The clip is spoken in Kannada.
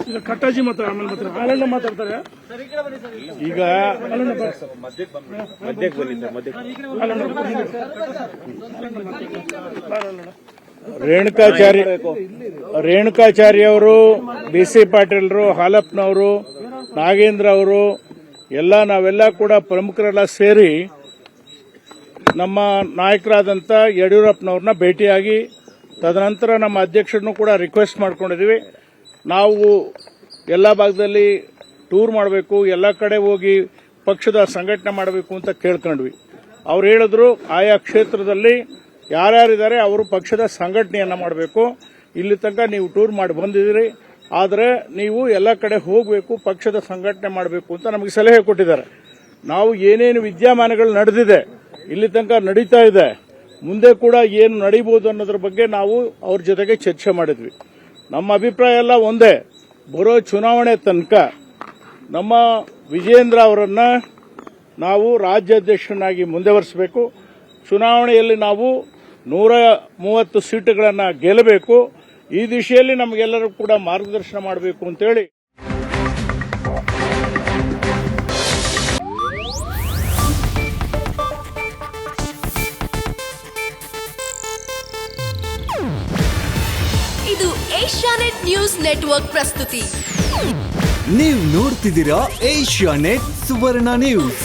ಈಗ ಕಟ್ಟಾಜಿ ಮಾತ್ರ ಆಮೇಲೆ ಮಾತ್ರ ಹಾಲಣ್ಣ ಮಾತಾಡ್ತಾರೆ. ಈಗ ಮಧ್ಯಕ್ಕೆ ಬನ್ನಿ ಸರ್, ರೇಣುಕಾಚಾರ್ಯ ಅವರು, BC ಪಾಟೀಲ್ರು, ಹಾಲಪ್ಪನವರು, ನಾಗೇಂದ್ರ ಅವರು ನಾವೆಲ್ಲ ಕೂಡ ಪ್ರಮುಖರೆಲ್ಲ ಸೇರಿ ನಮ್ಮ ನಾಯಕರಾದಂಥ ಯಡಿಯೂರಪ್ಪನವ್ರನ್ನ ಭೇಟಿಯಾಗಿ ತದನಂತರ ನಮ್ಮ ಅಧ್ಯಕ್ಷರನ್ನು ಕೂಡ ರಿಕ್ವೆಸ್ಟ್ ಮಾಡ್ಕೊಂಡಿದ್ದೀವಿ. ನಾವು ಎಲ್ಲ ಭಾಗದಲ್ಲಿ ಟೂರ್ ಮಾಡಬೇಕು, ಎಲ್ಲ ಕಡೆ ಹೋಗಿ ಪಕ್ಷದ ಸಂಘಟನೆ ಮಾಡಬೇಕು ಅಂತ ಕೇಳ್ಕೊಂಡ್ವಿ. ಅವ್ರು ಹೇಳಿದ್ರು ಆಯಾ ಕ್ಷೇತ್ರದಲ್ಲಿ ಯಾರ್ಯಾರಿದ್ದಾರೆ ಅವರು ಪಕ್ಷದ ಸಂಘಟನೆಯನ್ನ ಮಾಡಬೇಕು. ಇಲ್ಲಿ ತನಕ ನೀವು ಟೂರ್ ಮಾಡಿ ಬಂದಿದ್ದೀರಿ, ಆದರೆ ನೀವು ಎಲ್ಲ ಕಡೆ ಹೋಗಬೇಕು, ಪಕ್ಷದ ಸಂಘಟನೆ ಮಾಡಬೇಕು ಅಂತ ನಮಗೆ ಸಲಹೆ ಕೊಟ್ಟಿದ್ದಾರೆ. ನಾವು ಏನೇನು ವಿದ್ಯಮಾನಗಳು ನಡೆದಿದೆ, ಇಲ್ಲಿ ತನಕ ನಡೀತಾ ಇದೆ, ಮುಂದೆ ಕೂಡ ಏನು ನಡೀಬಹುದು ಅನ್ನೋದ್ರ ಬಗ್ಗೆ ನಾವು ಅವ್ರ ಜೊತೆಗೆ ಚರ್ಚೆ ಮಾಡಿದ್ವಿ. ನಮ್ಮ ಅಭಿಪ್ರಾಯ ಎಲ್ಲ ಒಂದೇ, ಬರೋ ಚುನಾವಣೆ ತನಕ ನಮ್ಮ ವಿಜೇಂದ್ರ ಅವರನ್ನ ನಾವು ರಾಜ್ಯಾಧ್ಯಕ್ಷನಾಗಿ ಮುಂದುವರಿಸಬೇಕು. ಚುನಾವಣೆಯಲ್ಲಿ ನಾವು 130 ಸೀಟುಗಳನ್ನು ಗೆಲ್ಲಬೇಕು. ಈ ದಿಶೆಯಲ್ಲಿ ನಮಗೆಲ್ಲರೂ ಕೂಡ ಮಾರ್ಗದರ್ಶನ ಮಾಡಬೇಕು ಅಂತೇಳಿ ಇದು ಏಷ್ಯಾನೆಟ್ ನ್ಯೂಸ್ ನೆಟ್ವರ್ಕ್ ಪ್ರಸ್ತುತಿ. ನೀವು ನೋಡ್ತಿದ್ದೀರಾ ಏಷ್ಯಾನೆಟ್ ಸುವರ್ಣ ನ್ಯೂಸ್.